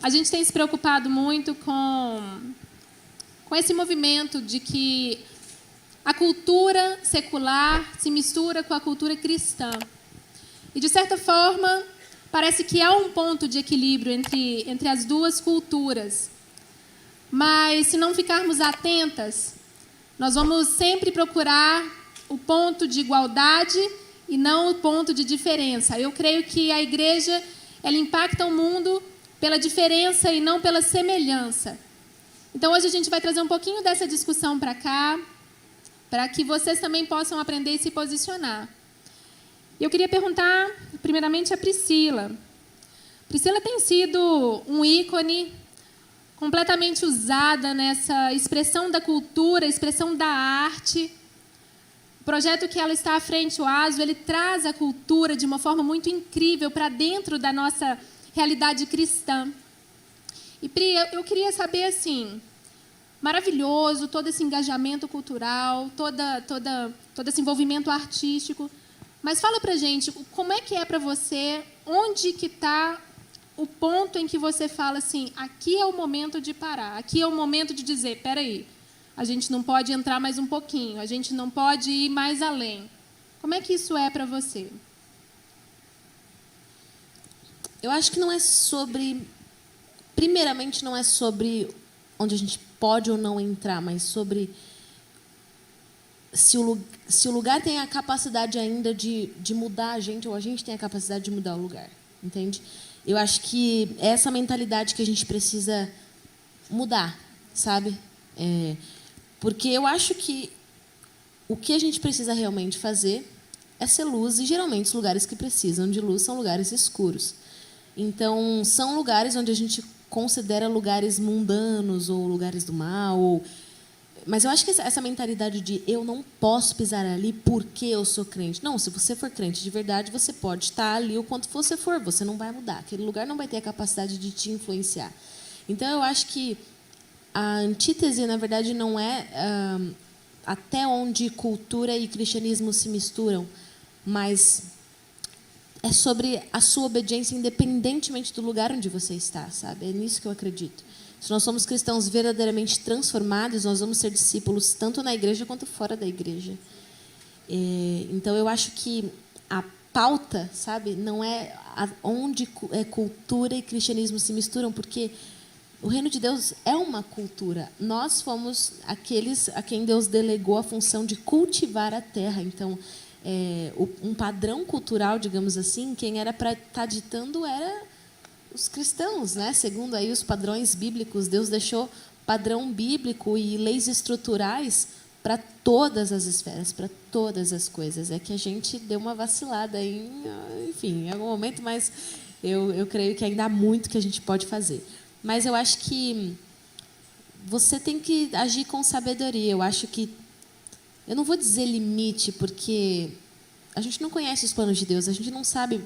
a gente tem se preocupado muito com esse movimento de que a cultura secular se mistura com a cultura cristã. E, de certa forma, parece que há um ponto de equilíbrio entre as duas culturas. Mas, se não ficarmos atentas, nós vamos sempre procurar o ponto de igualdade e não o ponto de diferença. Eu creio que a igreja ela impacta o mundo pela diferença e não pela semelhança. Então, hoje a gente vai trazer um pouquinho dessa discussão para cá, para que vocês também possam aprender e se posicionar. Eu queria perguntar, primeiramente, a Priscila. Priscila tem sido um ícone completamente usada nessa expressão da cultura, expressão da arte. O projeto que ela está à frente, o ASO, ele traz a cultura de uma forma muito incrível para dentro da nossa realidade cristã. E, Pri, eu queria saber, assim, maravilhoso todo esse engajamento cultural, todo esse envolvimento artístico. Mas fala pra gente, como é que é para você, onde que está o ponto em que você fala assim, aqui é o momento de parar, aqui é o momento de dizer, espera aí, a gente não pode entrar mais um pouquinho, a gente não pode ir mais além. Como é que isso é para você? Eu acho que não é sobre... Primeiramente, não é sobre onde a gente pode ou não entrar, mas sobre se o lugar tem a capacidade ainda de mudar a gente, ou a gente tem a capacidade de mudar o lugar, entende? Eu acho que é essa mentalidade que a gente precisa mudar, sabe? Porque eu acho que o que a gente precisa realmente fazer é ser luz, e geralmente os lugares que precisam de luz são lugares escuros. Então, são lugares onde a gente considera lugares mundanos ou lugares do mal. Mas eu acho que essa mentalidade de eu não posso pisar ali porque eu sou crente. Não, se você for crente de verdade, você pode estar ali o quanto você for, você não vai mudar. Aquele lugar não vai ter a capacidade de te influenciar. Então, eu acho que a antítese, na verdade, não é até onde cultura e cristianismo se misturam, mas é sobre a sua obediência independentemente do lugar onde você está, sabe? É nisso que eu acredito. Se nós somos cristãos verdadeiramente transformados, nós vamos ser discípulos tanto na igreja quanto fora da igreja. Então, eu acho que a pauta, sabe, não é onde cultura e cristianismo se misturam, porque o reino de Deus é uma cultura. Nós fomos aqueles a quem Deus delegou a função de cultivar a terra. Então, um padrão cultural, digamos assim, quem era para estar ditando era os cristãos, né? Segundo aí os padrões bíblicos, Deus deixou padrão bíblico e leis estruturais para todas as esferas, para todas as coisas. É que a gente deu uma vacilada enfim, em algum momento, mas eu creio que ainda há muito que a gente pode fazer. Mas eu acho que você tem que agir com sabedoria. Eu acho que eu não vou dizer limite, porque a gente não conhece os planos de Deus, a gente não sabe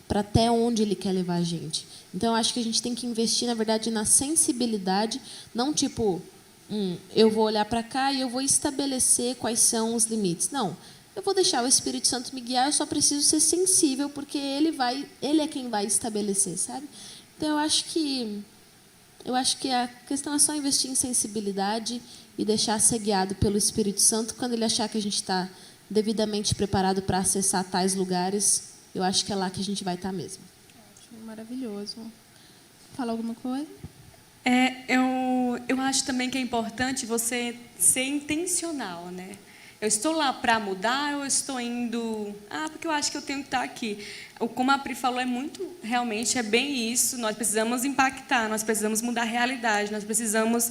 para até onde Ele quer levar a gente. Então, eu acho que a gente tem que investir, na verdade, na sensibilidade, não tipo, eu vou olhar para cá e eu vou estabelecer quais são os limites. Não, eu vou deixar o Espírito Santo me guiar, eu só preciso ser sensível, porque Ele é quem vai estabelecer, sabe? Então, eu acho que a questão é só investir em sensibilidade e deixar ser guiado pelo Espírito Santo. Quando Ele achar que a gente está devidamente preparado para acessar tais lugares, eu acho que é lá que a gente vai estar mesmo. Ótimo, maravilhoso. Fala alguma coisa? Eu acho também que é importante você ser intencional, né? Eu estou lá para mudar ou eu estou indo... porque eu acho que eu tenho que estar aqui. Como a Pri falou, realmente é bem isso. Nós precisamos impactar, nós precisamos mudar a realidade, nós precisamos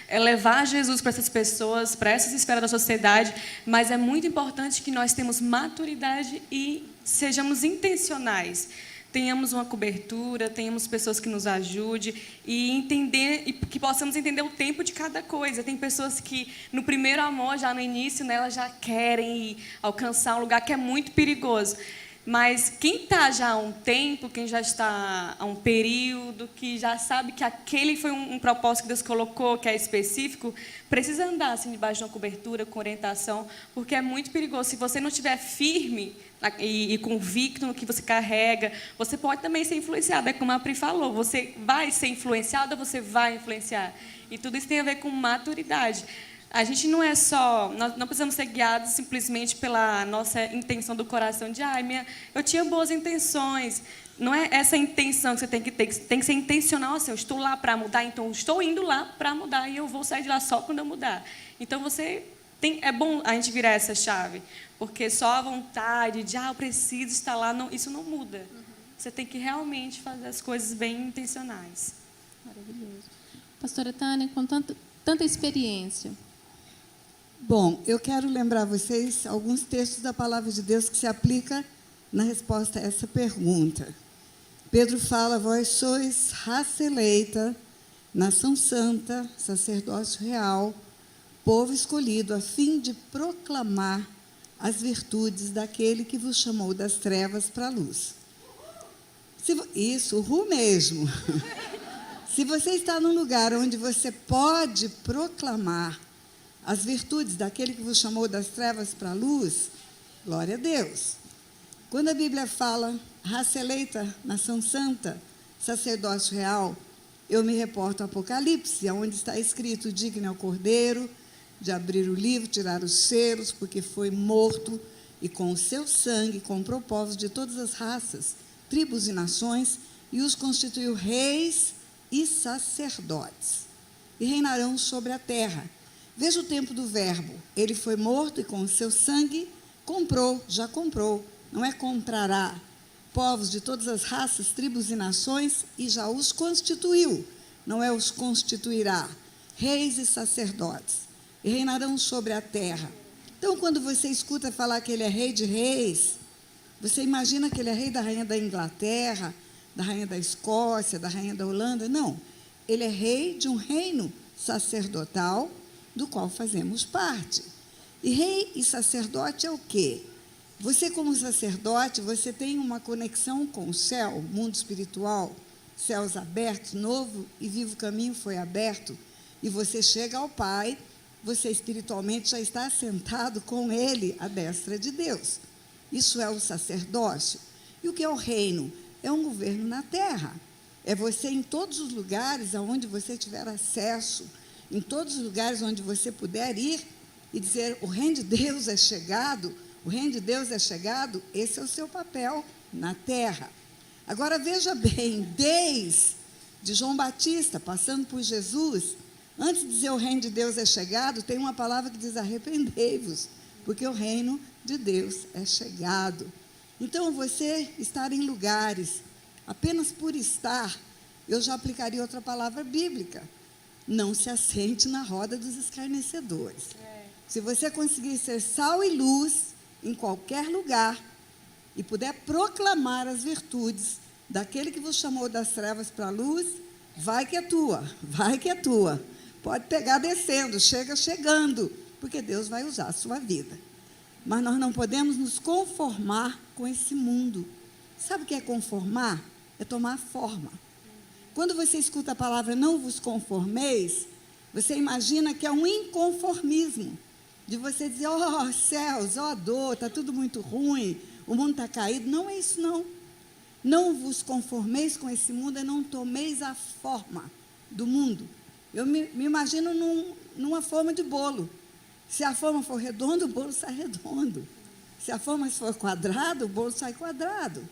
levar Jesus para essas pessoas, para essas esferas da sociedade, mas é muito importante que nós tenhamos maturidade e sejamos intencionais. Tenhamos uma cobertura, tenhamos pessoas que nos ajudem e que possamos entender o tempo de cada coisa. Tem pessoas que, no primeiro amor, já no início, né, elas já querem alcançar um lugar que é muito perigoso. Mas quem está já há um tempo, quem já está há um período, que já sabe que aquele foi um propósito que Deus colocou, que é específico, precisa andar assim debaixo de uma cobertura, com orientação, porque é muito perigoso. Se você não estiver firme e convicto no que você carrega, você pode também ser influenciado. É como a Pri falou, você vai ser influenciado ou você vai influenciar. E tudo isso tem a ver com maturidade. A gente não é só, nós não precisamos ser guiados simplesmente pela nossa intenção do coração de, eu tinha boas intenções. Não é essa intenção que você tem que ter, tem que ser intencional, assim, eu estou lá para mudar, então eu estou indo lá para mudar e eu vou sair de lá só quando eu mudar. Então é bom a gente virar essa chave, porque só a vontade de, eu preciso estar lá, não, isso não muda. Você tem que realmente fazer as coisas bem intencionais. Maravilhoso. Pastora Tânia, com tanta experiência. Bom, eu quero lembrar a vocês alguns textos da Palavra de Deus que se aplica na resposta a essa pergunta. Pedro fala, vós sois raça eleita, nação santa, sacerdócio real, povo escolhido, a fim de proclamar as virtudes daquele que vos chamou das trevas para a luz. Isso, mesmo. Se você está num lugar onde você pode proclamar as virtudes daquele que vos chamou das trevas para a luz, glória a Deus. Quando a Bíblia fala raça eleita, nação santa, sacerdócio real, eu me reporto ao Apocalipse, onde está escrito, digno é o Cordeiro de abrir o livro, tirar os selos, porque foi morto, e com o seu sangue comprou povos de todas as raças, tribos e nações, e os constituiu reis e sacerdotes, e reinarão sobre a terra. Veja o tempo do verbo. Ele foi morto e com o seu sangue já comprou, não é comprará, povos de todas as raças, tribos e nações, e já os constituiu, não é os constituirá, reis e sacerdotes, e reinarão sobre a terra. Então, quando você escuta falar que ele é rei de reis, você imagina que ele é rei da rainha da Inglaterra, da rainha da Escócia, da rainha da Holanda? Não, ele é rei de um reino sacerdotal, do qual fazemos parte. E rei e sacerdote é o quê? Você, como sacerdote, você tem uma conexão com o céu, mundo espiritual, céus abertos, novo e vivo caminho foi aberto, e você chega ao Pai, você espiritualmente já está sentado com Ele à destra de Deus. Isso é o sacerdócio. E o que é o reino? É um governo na terra. É você em todos os lugares aonde você tiver acesso, em todos os lugares onde você puder ir e dizer, o reino de Deus é chegado, o reino de Deus é chegado, esse é o seu papel na terra. Agora, veja bem, desde João Batista, passando por Jesus, antes de dizer o reino de Deus é chegado, tem uma palavra que diz, arrependei-vos, porque o reino de Deus é chegado. Então, você estar em lugares, apenas por estar, eu já aplicaria outra palavra bíblica, não se assente na roda dos escarnecedores. Se você conseguir ser sal e luz em qualquer lugar e puder proclamar as virtudes daquele que vos chamou das trevas para a luz, vai que é tua. Pode pegar descendo, chega chegando, porque Deus vai usar a sua vida. Mas nós não podemos nos conformar com esse mundo. Sabe o que é conformar? É tomar forma. Quando você escuta a palavra não vos conformeis, você imagina que é um inconformismo, de você dizer, céus, dor, está tudo muito ruim, o mundo está caído. Não é isso, não. Não vos conformeis com esse mundo, é não tomeis a forma do mundo. Eu me imagino numa forma de bolo. Se a forma for redonda, o bolo sai redondo. Se a forma for quadrada, o bolo sai quadrado.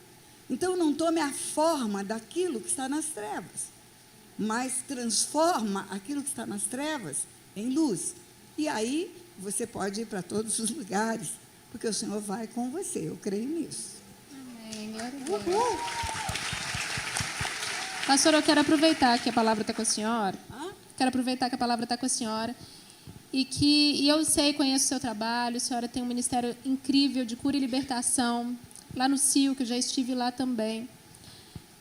Então, não tome a forma daquilo que está nas trevas, mas transforma aquilo que está nas trevas em luz. E aí, você pode ir para todos os lugares, porque o Senhor vai com você, eu creio nisso. Amém, glória a Deus. Pastora, eu quero aproveitar que a palavra está com a senhora. E eu conheço o seu trabalho, a senhora tem um ministério incrível de cura e libertação, lá no CIO, que eu já estive lá também.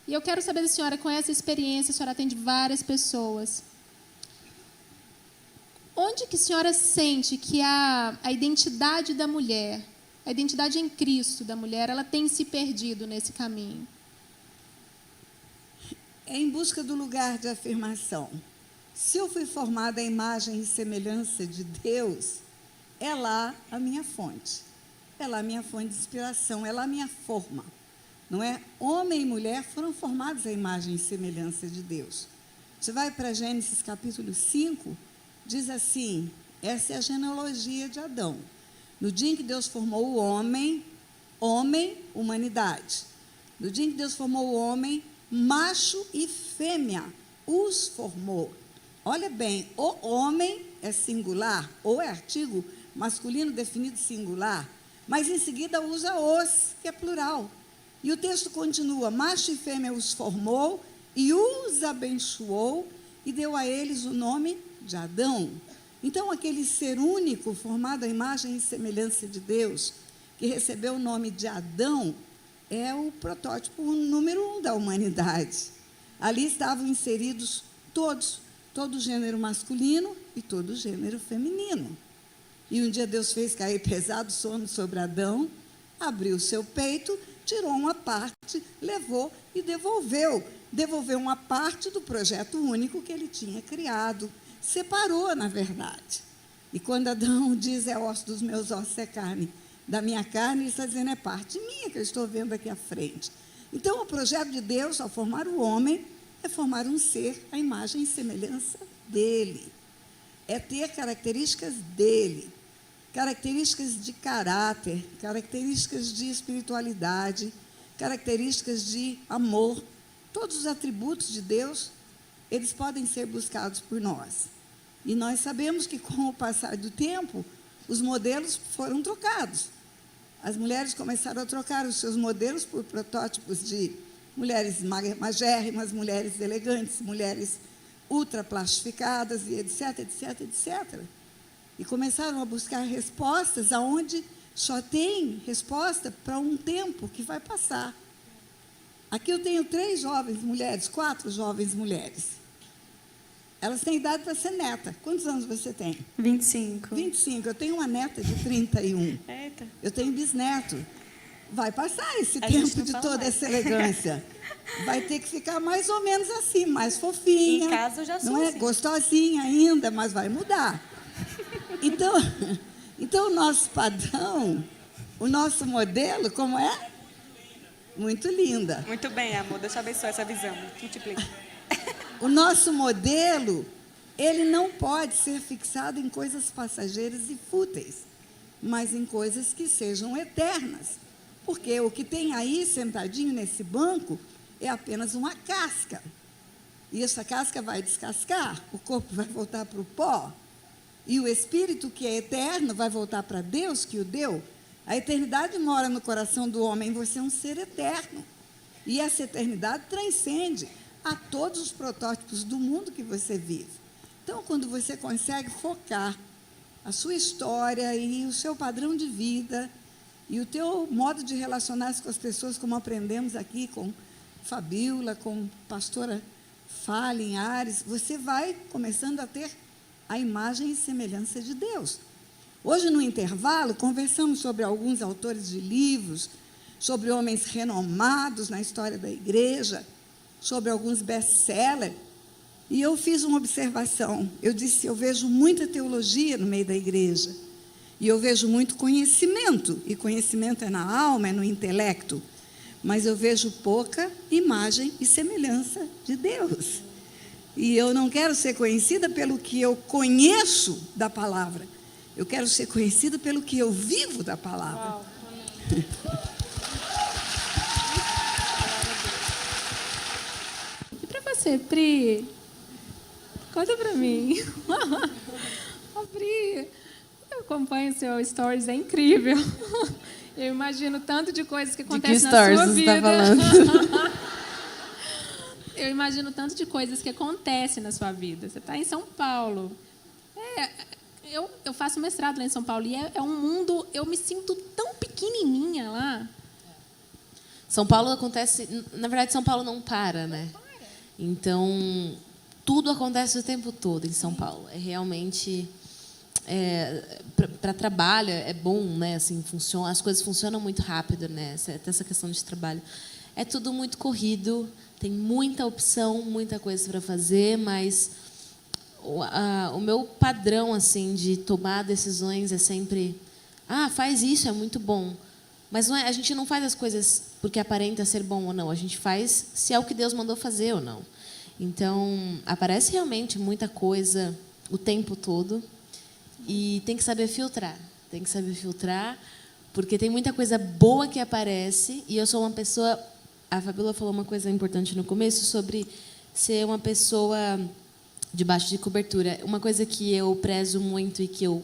E eu quero saber da senhora, com essa experiência, a senhora atende várias pessoas. Onde que a senhora sente que a identidade da mulher a identidade em Cristo da mulher, ela tem se perdido nesse caminho? É em busca do lugar de afirmação. Se eu fui formada à imagem e semelhança de Deus, é lá a minha fonte. É lá a minha fonte de inspiração, é lá a minha forma. Não é? Homem e mulher foram formados à imagem e semelhança de Deus. Você vai para Gênesis capítulo 5, diz assim, essa é a genealogia de Adão. No dia em que Deus formou o homem, humanidade. No dia em que Deus formou o homem, macho e fêmea, os formou. Olha bem, o homem é singular, ou é artigo masculino definido singular, mas em seguida usa os, que é plural. E o texto continua, macho e fêmea os formou e os abençoou e deu a eles o nome de Adão. Então, aquele ser único, formado à imagem e semelhança de Deus, que recebeu o nome de Adão, é o protótipo número 1 da humanidade. Ali estavam inseridos todo o gênero masculino e todo o gênero feminino. E um dia Deus fez cair pesado sono sobre Adão, abriu seu peito, tirou uma parte, levou e devolveu. Devolveu uma parte do projeto único que ele tinha criado. Separou, na verdade. E quando Adão diz, é osso dos meus ossos, é carne da minha carne, ele está dizendo, é parte minha que eu estou vendo aqui à frente. Então, o projeto de Deus, ao formar o homem, é formar um ser à imagem e semelhança dele. É ter características dele. Características de caráter, características de espiritualidade, características de amor. Todos os atributos de Deus, eles podem ser buscados por nós. E nós sabemos que, com o passar do tempo, os modelos foram trocados. As mulheres começaram a trocar os seus modelos por protótipos de mulheres magérrimas, mulheres elegantes, mulheres ultraplastificadas, e etc, etc, etc. E começaram a buscar respostas aonde só tem resposta para um tempo que vai passar. Aqui eu tenho 4 jovens mulheres. Elas têm idade para ser neta. Quantos anos você tem? 25. 25. Eu tenho uma neta de 31. Eita. Eu tenho bisneto. Vai passar esse A gente tempo não de fala toda mais. essa elegância. Vai ter que ficar mais ou menos assim, mais fofinha. Em casa eu já sou não é assim. gostosinha ainda, mas vai mudar. Então, o nosso padrão, o nosso modelo, como é? Muito linda. Muito bem, amor. Deus te abençoe essa visão. Multiplica. O nosso modelo, ele não pode ser fixado em coisas passageiras e fúteis, mas em coisas que sejam eternas. Porque o que tem aí, sentadinho nesse banco, é apenas uma casca. E essa casca vai descascar, o corpo vai voltar para o pó. E o espírito, que é eterno, vai voltar para Deus, que o deu. A eternidade mora no coração do homem, você é um ser eterno. E essa eternidade transcende a todos os protótipos do mundo que você vive. Então, quando você consegue focar a sua história e o seu padrão de vida e o teu modo de relacionar-se com as pessoas, como aprendemos aqui com Fabíola, com pastora Fallen Ares, você vai começando a ter a imagem e semelhança de Deus. Hoje, no intervalo, conversamos sobre alguns autores de livros, sobre homens renomados na história da igreja, sobre alguns best-sellers, e eu fiz uma observação. Eu disse, eu vejo muita teologia no meio da igreja, e eu vejo muito conhecimento, e conhecimento é na alma, é no intelecto, mas eu vejo pouca imagem e semelhança de Deus. E eu não quero ser conhecida pelo que eu conheço da palavra, eu quero ser conhecida pelo que eu vivo da palavra. Uau, amém. E para você, Pri? Conta para mim. Ô, Pri, eu acompanho o seu stories, é incrível. Eu imagino tanto de coisas que acontecem na sua você vida. está falando? Eu imagino tanto de coisas que acontecem na sua vida. Você está em São Paulo. Eu faço mestrado lá em São Paulo e é um mundo... Eu me sinto tão pequenininha lá. São Paulo acontece... Na verdade, São Paulo não para, né? Então, tudo acontece o tempo todo em São Paulo. É realmente... para trabalho é bom, né? Assim, funciona, as coisas funcionam muito rápido, né? Essa questão de trabalho. É tudo muito corrido, tem muita opção, muita coisa para fazer, mas o meu padrão assim de tomar decisões é sempre: faz isso, é muito bom. Mas não é, a gente não faz as coisas porque aparenta ser bom ou não. A gente faz se é o que Deus mandou fazer ou não. Então, aparece realmente muita coisa o tempo todo. E tem que saber filtrar. Tem que saber filtrar, porque tem muita coisa boa que aparece. E eu sou uma pessoa... A Fabíola falou uma coisa importante no começo sobre ser uma pessoa debaixo de cobertura. Uma coisa que eu prezo muito e que eu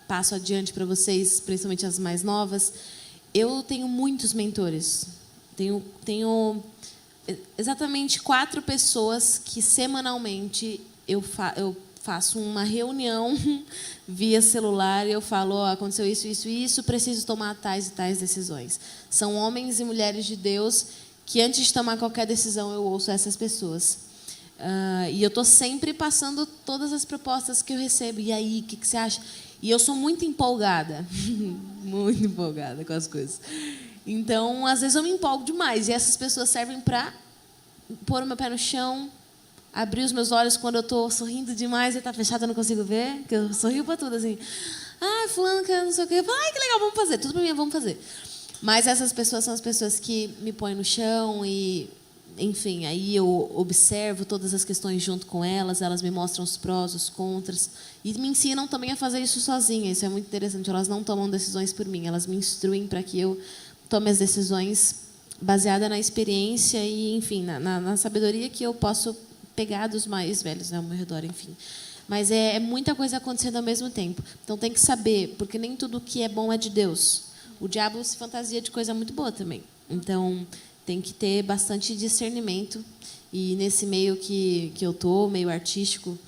passo adiante para vocês, principalmente as mais novas... Eu tenho muitos mentores. Tenho exatamente 4 pessoas que semanalmente eu faço uma reunião via celular e eu falo: aconteceu isso, isso, isso, preciso tomar tais e tais decisões. São homens e mulheres de Deus que, antes de tomar qualquer decisão, eu ouço essas pessoas. E eu estou sempre passando todas as propostas que eu recebo. E aí, o que você acha? E eu sou muito empolgada, muito empolgada com as coisas. Então, às vezes eu me empolgo demais. E essas pessoas servem para pôr o meu pé no chão, abrir os meus olhos quando eu estou sorrindo demais e está fechado, eu não consigo ver, porque eu sorrio para tudo, assim. Fulano quer não sei o quê. Que legal, vamos fazer. Tudo para mim, vamos fazer. Mas essas pessoas são as pessoas que me põem no chão e... Enfim, aí eu observo todas as questões junto com elas, elas me mostram os prós, os contras, e me ensinam também a fazer isso sozinha. Isso é muito interessante. Elas não tomam decisões por mim, elas me instruem para que eu tome as decisões baseada na experiência e, enfim, na sabedoria que eu posso pegar dos mais velhos, né, ao meu redor, enfim. Mas é muita coisa acontecendo ao mesmo tempo. Então tem que saber, porque nem tudo que é bom é de Deus. O diabo se fantasia de coisa muito boa também. Então... tem que ter bastante discernimento. E nesse meio que eu estou, meio artístico,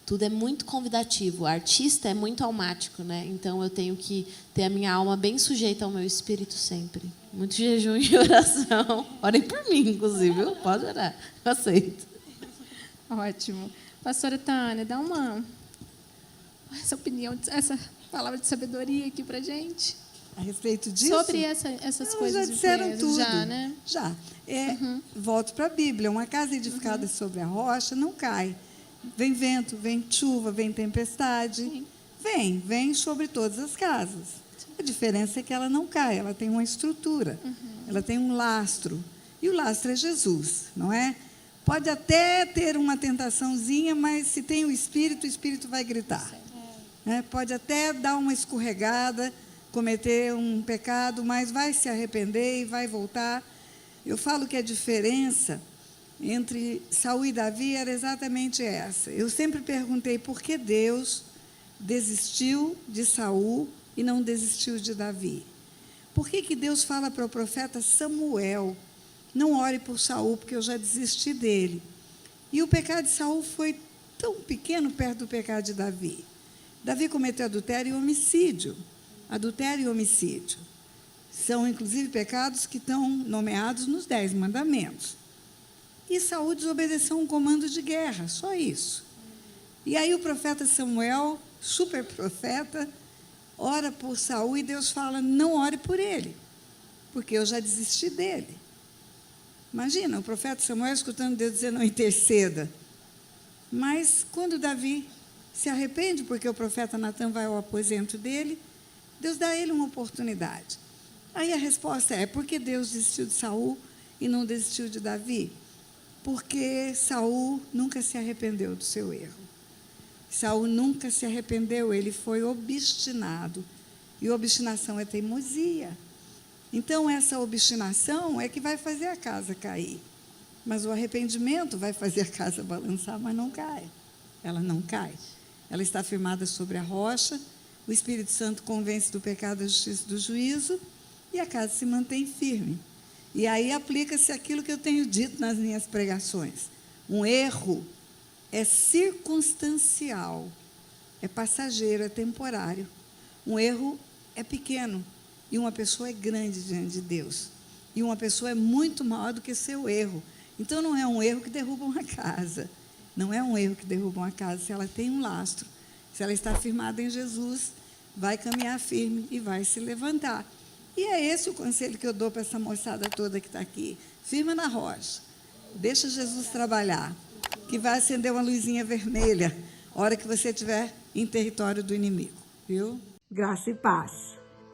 tudo é muito convidativo. O artista é muito almático, né? Então, eu tenho que ter a minha alma bem sujeita ao meu espírito sempre. Muito jejum e oração. Orem por mim, inclusive. Pode orar. Eu aceito. Ótimo. Pastora Tânia, dá essa opinião, essa palavra de sabedoria aqui para a gente. A respeito disso? Sobre essas coisas já disseram de tudo. já, né? Já. Volto para a Bíblia. Uma casa edificada sobre a rocha não cai. Vem vento, vem chuva, vem tempestade. Sim. Vem sobre todas as casas. A diferença é que ela não cai, ela tem uma estrutura, ela tem um lastro. E o lastro é Jesus, não é? Pode até ter uma tentaçãozinha, mas se tem o Espírito vai gritar. Pode até dar uma escorregada, cometer um pecado, mas vai se arrepender e vai voltar. Eu falo que a diferença entre Saul e Davi era exatamente essa. Eu sempre perguntei por que Deus desistiu de Saul e não desistiu de Davi. Por que Deus fala para o profeta Samuel: não ore por Saul, porque eu já desisti dele? E o pecado de Saul foi tão pequeno perto do pecado de Davi. Davi cometeu adultério e homicídio. Adultério e homicídio são, inclusive, pecados que estão nomeados nos 10 mandamentos. E Saul desobedeceu um comando de guerra, só isso. E aí o profeta Samuel, super profeta, ora por Saul e Deus fala: não ore por ele, porque eu já desisti dele. Imagina, o profeta Samuel escutando Deus dizer: não interceda. Mas quando Davi se arrepende, porque o profeta Natan vai ao aposento dele, Deus dá a ele uma oportunidade. Aí a resposta é: por que Deus desistiu de Saul e não desistiu de Davi? Porque Saul nunca se arrependeu do seu erro. Saul nunca se arrependeu, ele foi obstinado. E obstinação é teimosia. Então, essa obstinação é que vai fazer a casa cair. Mas o arrependimento vai fazer a casa balançar, mas não cai. Ela não cai. Ela está firmada sobre a rocha. O Espírito Santo convence do pecado, da justiça e do juízo, e a casa se mantém firme. E aí aplica-se aquilo que eu tenho dito nas minhas pregações. Um erro é circunstancial, é passageiro, é temporário. Um erro é pequeno e uma pessoa é grande diante de Deus. E uma pessoa é muito maior do que seu erro. Então, não é um erro que derruba uma casa. Não é um erro que derruba uma casa se ela tem um lastro. Se ela está firmada em Jesus, vai caminhar firme e vai se levantar. E é esse o conselho que eu dou para essa moçada toda que está aqui. Firma na rocha. Deixa Jesus trabalhar, que vai acender uma luzinha vermelha a hora que você estiver em território do inimigo. Viu? Graça e paz.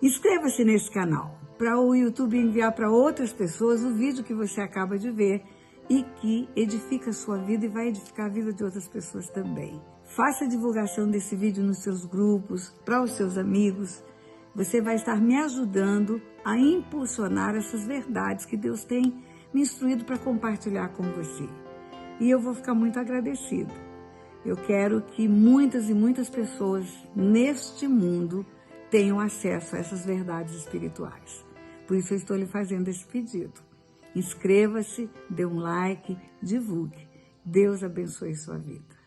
Inscreva-se nesse canal para o YouTube enviar para outras pessoas o vídeo que você acaba de ver e que edifica a sua vida e vai edificar a vida de outras pessoas também. Faça a divulgação desse vídeo nos seus grupos, para os seus amigos. Você vai estar me ajudando a impulsionar essas verdades que Deus tem me instruído para compartilhar com você. E eu vou ficar muito agradecida. Eu quero que muitas e muitas pessoas neste mundo tenham acesso a essas verdades espirituais. Por isso eu estou lhe fazendo esse pedido. Inscreva-se, dê um like, divulgue. Deus abençoe sua vida.